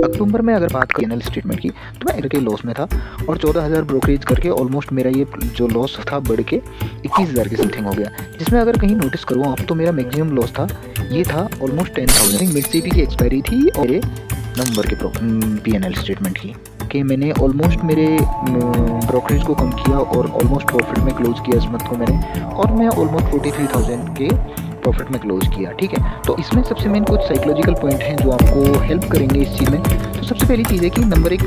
अक्टूबर में अगर बात करें एनएल स्टेटमेंट की तो मैं के लॉस में था और 14,000 ब्रोकरेज करके ऑलमोस्ट मेरा ये जो लॉस था बढ़ के 21,000 के समथिंग हो गया, जिसमें अगर कहीं नोटिस करूँ आप तो मेरा मैक्सिमम लॉस था ये था ऑलमोस्ट 10,000। मिड सीपी की एक्सपायरी थी और मेरे नवंबर के पीएनएल स्टेटमेंट की कि मैंने ऑलमोस्ट मेरे ब्रोकरेज को कम किया और ऑलमोस्ट प्रॉफिट में क्लोज किया इस मंथ को मैंने, और मैं ऑलमोस्ट 43,000 के प्रॉफिट में क्लोज किया। ठीक है, तो इसमें सबसे मेन कुछ साइकोलॉजिकल पॉइंट हैं जो आपको हेल्प करेंगे इस चीज़ में। तो सबसे पहली चीज़ है कि नंबर एक,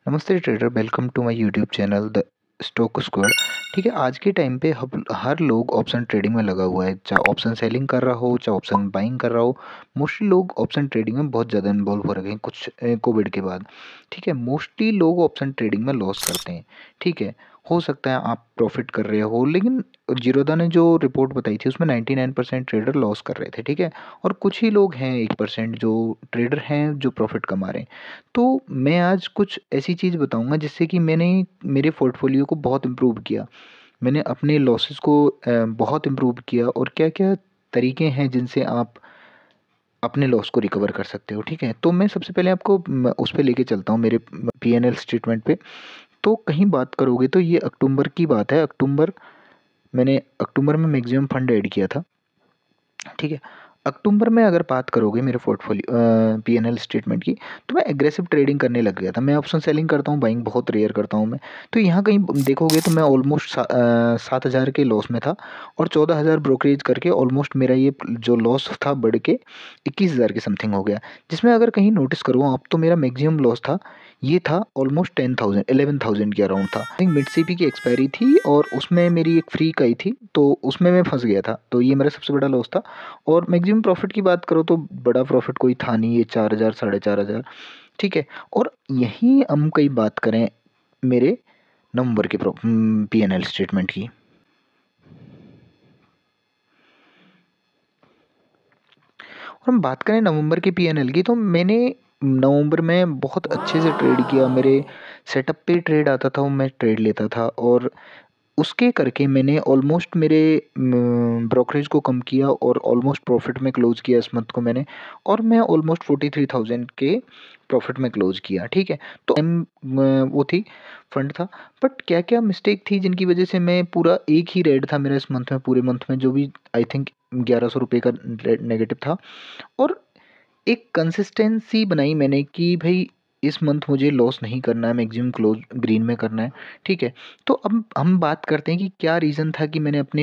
नमस्ते trader, welcome to my YouTube channel the Stock Squad. ठीक है, आज के टाइम पे हर लोग ऑप्शन ट्रेडिंग में लगा हुआ है, चाहे ऑप्शन सेलिंग कर रहा हो चाहे ऑप्शन बाइंग कर रहा हो। मोस्टली लोग ऑप्शन ट्रेडिंग में बहुत ज़्यादा इन्वॉल्व हो रहे हैं कुछ कोविड के बाद। ठीक है, मोस्टली लोग ऑप्शन ट्रेडिंग में लॉस करते हैं। ठीक है, हो सकता है आप प्रॉफिट कर रहे हो, लेकिन जीरोधा ने जो रिपोर्ट बताई थी उसमें 99% ट्रेडर लॉस कर रहे थे। ठीक है, और कुछ ही लोग हैं 1% जो ट्रेडर हैं जो प्रॉफिट कमा रहे हैं। तो मैं आज कुछ ऐसी चीज़ बताऊंगा जिससे कि मैंने मेरे पोर्टफोलियो को बहुत इम्प्रूव किया, मैंने अपने लॉसेस को बहुत इम्प्रूव किया, और क्या क्या तरीके हैं जिनसे आप अपने लॉस को रिकवर कर सकते हो। ठीक है, तो मैं सबसे पहले आपको उस पर लेके चलता हूँ मेरे पीएनएल स्टेटमेंट पे। तो कहीं बात करोगे तो ये अक्टूबर की बात है। मैंने अक्टूबर में मैक्सिमम फंड ऐड किया था। ठीक है, अक्टूबर में अगर बात करोगे मेरे पोर्टफोलियो पीएनएल स्टेटमेंट की, तो मैं एग्रेसिव ट्रेडिंग करने लग गया था। मैं ऑप्शन सेलिंग करता हूँ, बाइंग बहुत रेयर करता हूँ मैं। तो यहाँ कहीं देखोगे तो मैं ऑलमोस्ट 7,000 के लॉस में था और 14,000 ब्रोकरेज करके ऑलमोस्ट मेरा ये जो लॉस था बढ़ के 21,000 के समथिंग हो गया, जिसमें अगर कहीं नोटिस करूँ आप तो मेरा मैक्सिमम लॉस था ये था ऑलमोस्ट 10,000 11,000 के अराउंड था। आई थिंक मिड सीपी की एक्सपायरी थी और उसमें मेरी एक फ्री आई थी, तो उसमें मैं फंस गया था। तो ये मेरा सबसे बड़ा लॉस था। और मैक्सिमम प्रॉफिट की बात करो तो बड़ा प्रॉफिट कोई था नहीं, ये 4,000 4,500। ठीक है, और यहीं हम कई बात करें मेरे नवंबर के पीएनएल स्टेटमेंट की, और हम बात करें नवंबर के पीएनएल की, तो मैंने नवंबर में बहुत अच्छे से ट्रेड किया। मेरे सेटअप पे ट्रेड आता था, वो मैं ट्रेड लेता था, और उसके करके मैंने ऑलमोस्ट मेरे ब्रोकरेज को कम किया और ऑलमोस्ट प्रॉफिट में क्लोज किया इस मंथ को मैंने, और मैं ऑलमोस्ट 43,000 के प्रॉफिट में क्लोज किया। ठीक है, तो वो थी फंड था। बट क्या क्या मिस्टेक थी जिनकी वजह से मैं पूरा एक ही रेड था मेरा इस मंथ में, पूरे मंथ में जो भी आई थिंक 1,100 रुपये का नेगेटिव था। और एक कंसिस्टेंसी बनाई मैंने कि भाई इस मंथ मुझे लॉस नहीं करना है, मैक्सिमम क्लोज ग्रीन में करना है। ठीक है, तो अब हम बात करते हैं कि क्या रीज़न था कि मैंने अपने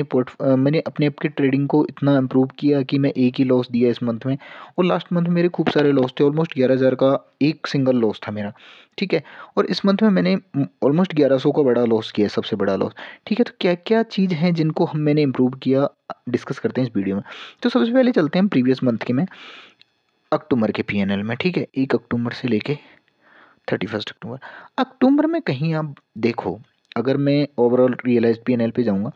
आपके ट्रेडिंग को इतना इम्प्रूव किया कि मैं एक ही लॉस दिया इस मंथ में, और लास्ट मंथ मेरे खूब सारे लॉस थे। ऑलमोस्ट 11,000 का एक सिंगल लॉस था मेरा। ठीक है, और इस मंथ में मैंने ऑलमोस्ट 1,100 का बड़ा लॉस किया, सबसे बड़ा लॉस। ठीक है, तो क्या क्या चीज़ हैं जिनको मैंने इम्प्रूव किया, डिस्कस करते हैं इस वीडियो में। तो सबसे पहले चलते हैं प्रीवियस मंथ के में, अक्टूबर के पीएनएल में। ठीक है, 1 अक्टूबर से लेके 31 अक्टूबर। अक्टूबर में कहीं आप देखो, अगर मैं ओवरऑल रियलाइज्ड पीएनएल पे जाऊँगा,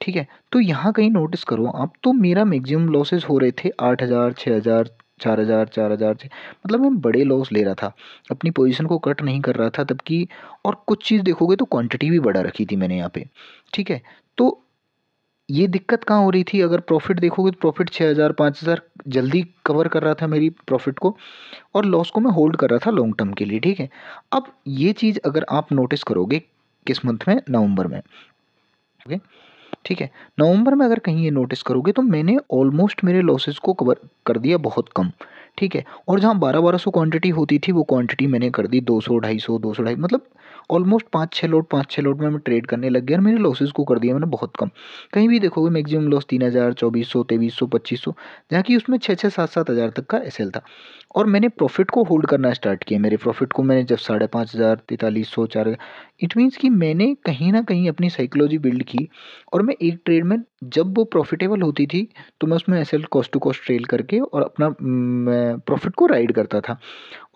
ठीक है, तो यहाँ कहीं नोटिस करो आप तो मेरा मैक्सिमम लॉसेस हो रहे थे 8,000 6,000 4,000 4,000 से। मतलब मैं बड़े लॉस ले रहा था, अपनी पोजीशन को कट नहीं कर रहा था तब की। और कुछ चीज़ देखोगे तो क्वांटिटी भी बढ़ा रखी थी मैंने यहाँ पे। ठीक है, तो ये दिक्कत कहाँ हो रही थी, अगर प्रॉफिट देखोगे तो प्रॉफिट 6,000 5,000 जल्दी कवर कर रहा था मेरी प्रॉफिट को, और लॉस को मैं होल्ड कर रहा था लॉन्ग टर्म के लिए। ठीक है, अब ये चीज़ अगर आप नोटिस करोगे किस मंथ में, नवंबर में। ओके, ठीक है, नवंबर में अगर कहीं ये नोटिस करोगे तो मैंने ऑलमोस्ट मेरे लॉसेस को कवर कर दिया बहुत कम। ठीक है, और जहाँ 1200 क्वांटिटी होती थी वो क्वांटिटी मैंने कर दी 200 250 200 250, मतलब ऑलमोस्ट 5-6 लोट में मैं ट्रेड करने लग गया और मेरे लॉसेस को कर दिया मैंने बहुत कम। कहीं भी देखोगे मैक्सिमम लॉस 3,000 2,400 2,300 2,500, जहाँ की उसमें 6-6 7-7 हज़ार तक का एसएल था। और मैंने प्रॉफिट को होल्ड करना स्टार्ट किया। मेरे प्रॉफिट को मैंने जब 5,500 4,400 4, इट मीन्स कि मैंने कहीं ना कहीं अपनी साइकोलॉजी बिल्ड की, और मैं एक ट्रेड में जब वो प्रॉफिटेबल होती थी तो मैं उसमें SL cost to cost trail करके और अपना प्रॉफिट को राइड करता था।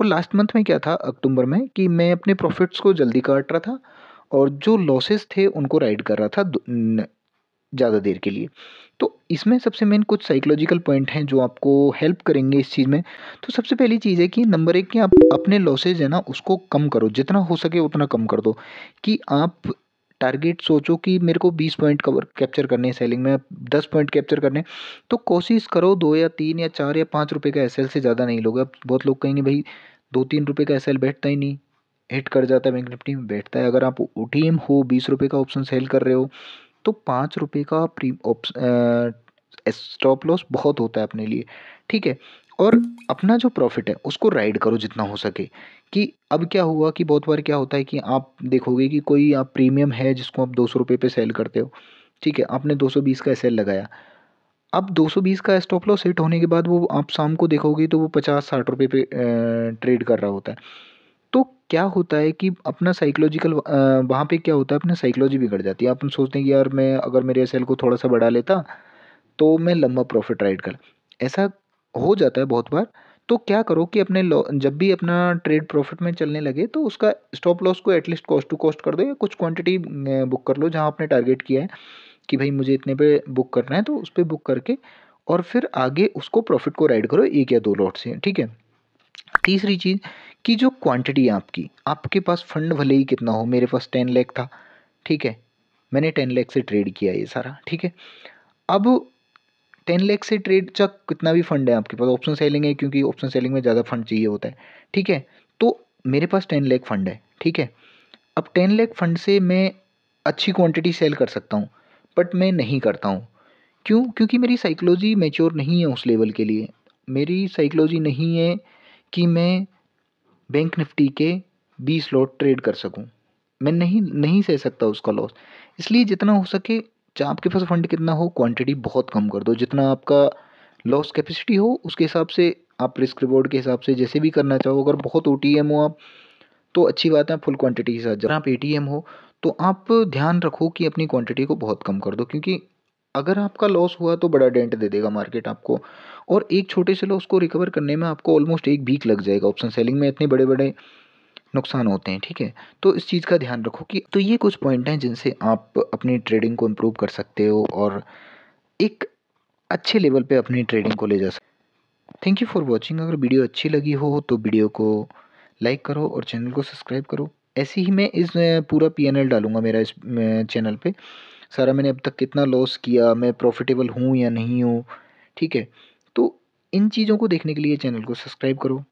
और लास्ट मंथ में क्या था अक्टूबर में कि मैं अपने प्रॉफिट्स को जल्दी काट रहा था और जो लॉसेस थे उनको राइड कर रहा था ज़्यादा देर के लिए। तो इसमें सबसे मेन कुछ साइकोलॉजिकल पॉइंट हैं जो आपको हेल्प करेंगे इस चीज़ में। तो सबसे पहली चीज़ है कि नंबर एक कि आप अपने लॉसेज है ना उसको कम करो, जितना हो सके उतना कम कर दो। कि आप टारगेट सोचो कि मेरे को 20 पॉइंट कैप्चर करने हैं सेलिंग में, 10 पॉइंट कैप्चर करने हैं, तो कोशिश करो 2 या 3 या 4 या 5 रुपए का एसएल से ज़्यादा नहीं लोगे। अब बहुत लोग कहेंगे भाई 2-3 रुपए का एसएल बैठता ही नहीं, हिट कर जाता है बैंक निफ्टी में, बैठता है। अगर आप ओटीएम हो 20 रुपए का ऑप्शन सेल कर रहे हो तो 5 रुपए का स्टॉप लॉस बहुत होता है अपने लिए, ठीक है। और अपना जो प्रॉफिट है उसको राइड करो जितना हो सके। कि अब क्या हुआ कि बहुत बार क्या होता है कि आप देखोगे कि कोई आप प्रीमियम है जिसको आप 200 रुपये पे सेल करते हो, ठीक है, आपने 220 का एसएल लगाया। अब 220 का स्टॉप लॉस हिट होने के बाद वो आप शाम को देखोगे तो वो 50-60 रुपये पे ट्रेड कर रहा होता है। तो क्या होता है कि अपना साइकोलॉजिकल वहाँ पे क्या होता है, अपना साइकोलॉजी बिगड़ जाती है। अपन सोचते हैं कि यार मैं अगर मेरे एसएल को थोड़ा सा बढ़ा लेता तो मैं लंबा प्रॉफिट राइड कर, ऐसा हो जाता है बहुत बार। तो क्या करो कि अपने जब भी अपना ट्रेड प्रॉफिट में चलने लगे तो उसका स्टॉप लॉस को एटलीस्ट कॉस्ट टू कॉस्ट कर दो, या कुछ क्वांटिटी बुक कर लो जहाँ आपने टारगेट किया है कि भाई मुझे इतने पे बुक करना है, तो उस पे बुक करके और फिर आगे उसको प्रॉफिट को राइड करो 1 या 2 लॉट से, ठीक है। तीसरी चीज़ कि जो क्वांटिटी है आपकी, आपके पास फंड भले ही कितना हो, मेरे पास 10 लाख था, ठीक है, मैंने 10 लाख से ट्रेड किया ये सारा, ठीक है। अब 10 लाख से ट्रेड चाहे कितना भी फंड है आपके पास, ऑप्शन सेलिंग है क्योंकि ऑप्शन सेलिंग में ज़्यादा फंड चाहिए होता है, ठीक है। तो मेरे पास 10 लाख फंड है, ठीक है। अब 10 लाख फंड से मैं अच्छी क्वांटिटी सेल कर सकता हूँ, बट मैं नहीं करता हूँ। क्यों? क्योंकि मेरी साइकोलॉजी मैच्योर नहीं है उस लेवल के लिए। मेरी साइकोलॉजी नहीं है कि मैं बैंक निफ्टी के 20 लॉट ट्रेड कर सकूं। मैं नहीं नहीं सह सकता उसका लॉस। इसलिए जितना हो सके, चाहे आपके पास फंड कितना हो, क्वांटिटी बहुत कम कर दो। जितना आपका लॉस कैपेसिटी हो उसके हिसाब से आप रिस्क रिवॉर्ड के हिसाब से जैसे भी करना चाहो। अगर बहुत ओटीएम हो आप तो अच्छी बात है, फुल क्वांटिटी के साथ। जब आप एटीएम हो तो आप ध्यान रखो कि अपनी क्वांटिटी को बहुत कम कर दो, क्योंकि अगर आपका लॉस हुआ तो बड़ा डेंट दे देगा मार्केट आपको, और एक छोटे से लॉस को रिकवर करने में आपको ऑलमोस्ट 1 वीक लग जाएगा। ऑप्शन सेलिंग में इतने बड़े-बड़े नुकसान होते हैं, ठीक है? तो इस चीज़ का ध्यान रखो कि तो ये कुछ पॉइंट हैं जिनसे आप अपनी ट्रेडिंग को इम्प्रूव कर सकते हो और एक अच्छे लेवल पे अपनी ट्रेडिंग को ले जा सकते हो। Thank you for watching. अगर वीडियो अच्छी लगी हो तो वीडियो को लाइक करो और चैनल को सब्सक्राइब करो। ऐसे ही मैं इस पूरा पीएनएल डालूँगा मेरा इस चैनल पे। सारा मैंने अब तक कितना लॉस किया, मैं प्रॉफ़िटेबल हूँ या नहीं हूँ, ठीक है? तो इन चीज़ों को देखने के लिए चैनल को सब्सक्राइब करो।